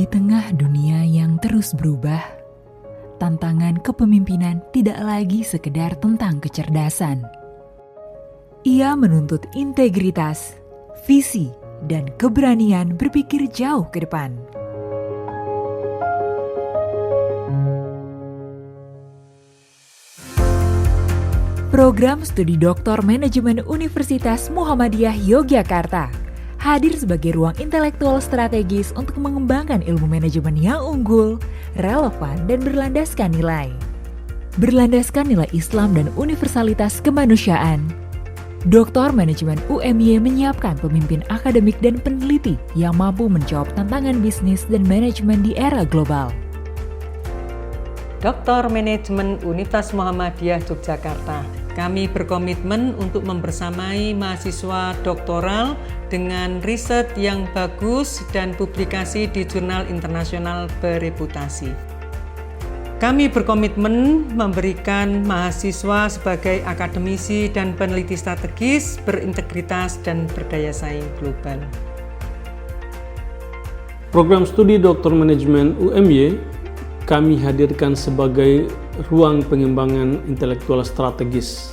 Di tengah dunia yang terus berubah, tantangan kepemimpinan tidak lagi sekedar tentang kecerdasan. Ia menuntut integritas, visi, dan keberanian berpikir jauh ke depan. Program Studi Doktor Manajemen Universitas Muhammadiyah Yogyakarta hadir sebagai ruang intelektual strategis untuk mengembangkan ilmu manajemen yang unggul, relevan, dan berlandaskan nilai. Berlandaskan nilai Islam dan universalitas kemanusiaan, Doktor Manajemen UMY menyiapkan pemimpin akademik dan peneliti yang mampu menjawab tantangan bisnis dan manajemen di era global. Doktor Manajemen Universitas Muhammadiyah Yogyakarta. Kami berkomitmen untuk membersamai mahasiswa doktoral dengan riset yang bagus dan publikasi di jurnal internasional bereputasi. Kami berkomitmen memberikan mahasiswa sebagai akademisi dan peneliti strategis, berintegritas dan berdaya saing global. Program studi Doktor Manajemen UMY kami hadirkan sebagai ruang pengembangan intelektual strategis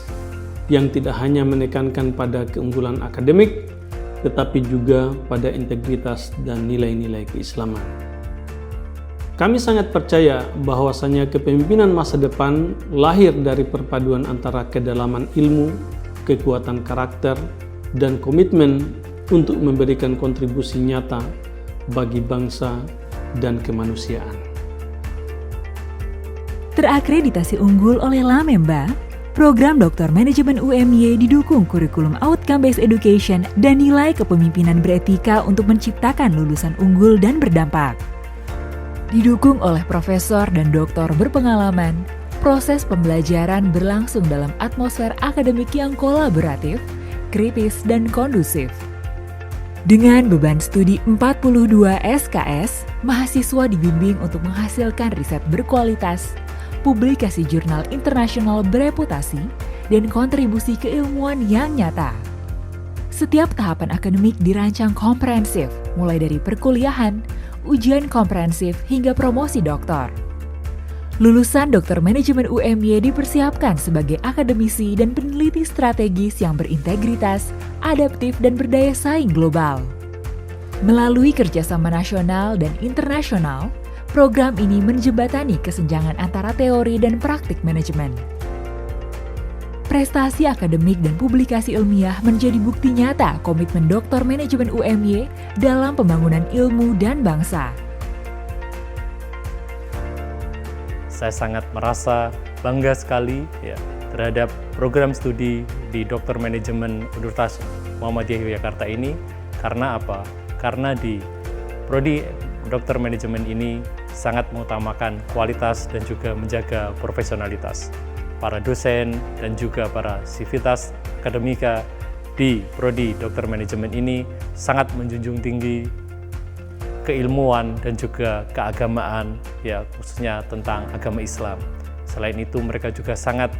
yang tidak hanya menekankan pada keunggulan akademik, tetapi juga pada integritas dan nilai-nilai keislaman. Kami sangat percaya bahwasanya kepemimpinan masa depan lahir dari perpaduan antara kedalaman ilmu, kekuatan karakter, dan komitmen untuk memberikan kontribusi nyata bagi bangsa dan kemanusiaan. Terakreditasi unggul oleh Lamemba, program Doktor Manajemen UMY didukung kurikulum Outcome-Based Education dan nilai kepemimpinan beretika untuk menciptakan lulusan unggul dan berdampak. Didukung oleh profesor dan doktor berpengalaman, proses pembelajaran berlangsung dalam atmosfer akademik yang kolaboratif, kritis, dan kondusif. Dengan beban studi 42 SKS, mahasiswa dibimbing untuk menghasilkan riset berkualitas, publikasi jurnal internasional bereputasi, dan kontribusi keilmuan yang nyata. Setiap tahapan akademik dirancang komprehensif, mulai dari perkuliahan, ujian komprehensif, hingga promosi doktor. Lulusan Doktor Manajemen UMY dipersiapkan sebagai akademisi dan peneliti strategis yang berintegritas, adaptif, dan berdaya saing global. Melalui kerjasama nasional dan internasional, program ini menjembatani kesenjangan antara teori dan praktik manajemen. Prestasi akademik dan publikasi ilmiah menjadi bukti nyata komitmen Doktor Manajemen UMY dalam pembangunan ilmu dan bangsa. Saya sangat merasa bangga sekali terhadap program studi di Doktor Manajemen Universitas Muhammadiyah Yogyakarta ini. Karena apa? Karena di prodi Doktor Manajemen ini sangat mengutamakan kualitas dan juga menjaga profesionalitas. Para dosen dan juga para sivitas akademika di prodi Doktor Manajemen ini sangat menjunjung tinggi keilmuan dan juga keagamaan, khususnya tentang agama Islam. Selain itu, mereka juga sangat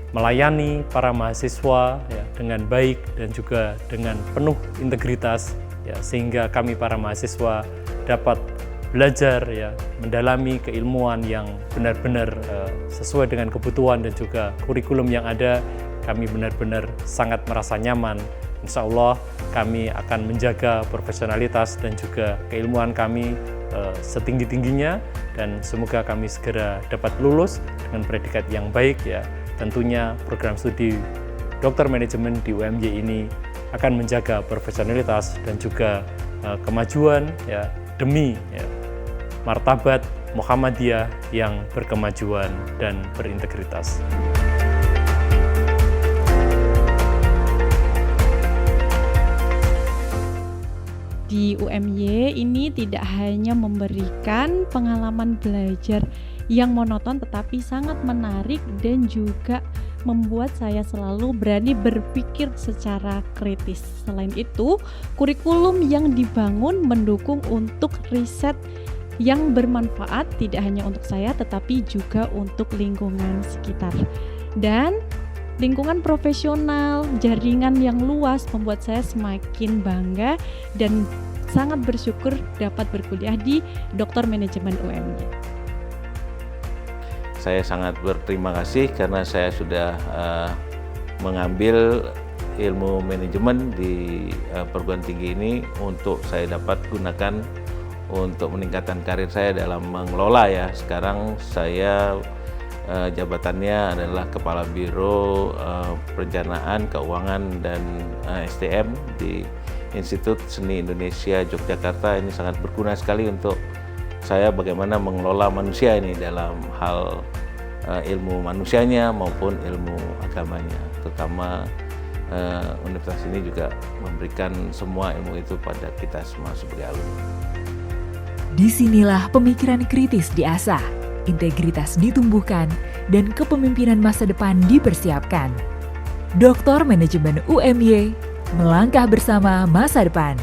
melayani para mahasiswa dengan baik dan juga dengan penuh integritas, sehingga kami para mahasiswa dapat belajar mendalami keilmuan yang benar-benar sesuai dengan kebutuhan dan juga kurikulum yang ada. Kami benar-benar sangat merasa nyaman. Insya Allah kami akan menjaga profesionalitas dan juga keilmuan kami setinggi-tingginya, dan semoga kami segera dapat lulus dengan predikat yang baik. Tentunya program studi Doktor Manajemen di UMY ini akan menjaga profesionalitas dan juga kemajuan demi martabat Muhammadiyah yang berkemajuan dan berintegritas. Di UMY ini tidak hanya memberikan pengalaman belajar yang monoton, tetapi sangat menarik dan juga membuat saya selalu berani berpikir secara kritis. Selain itu, kurikulum yang dibangun mendukung untuk riset yang bermanfaat tidak hanya untuk saya tetapi juga untuk lingkungan sekitar. Dan lingkungan profesional, jaringan yang luas membuat saya semakin bangga dan sangat bersyukur dapat berkuliah di Doktor Manajemen UMY. Saya sangat berterima kasih karena saya sudah mengambil ilmu manajemen di perguruan tinggi ini untuk saya dapat gunakan untuk meningkatkan karir saya dalam mengelola ya. Sekarang saya jabatannya adalah Kepala Biro Perencanaan, Keuangan, dan SDM di Institut Seni Indonesia Yogyakarta. Ini sangat berguna sekali untuk saya bagaimana mengelola manusia ini dalam hal ilmu manusianya maupun ilmu agamanya. Terutama universitas ini juga memberikan semua ilmu itu pada kita semua sebagai alumni. Disinilah pemikiran kritis diasah, integritas ditumbuhkan, dan kepemimpinan masa depan dipersiapkan. Doktor Manajemen UMY, melangkah bersama masa depan.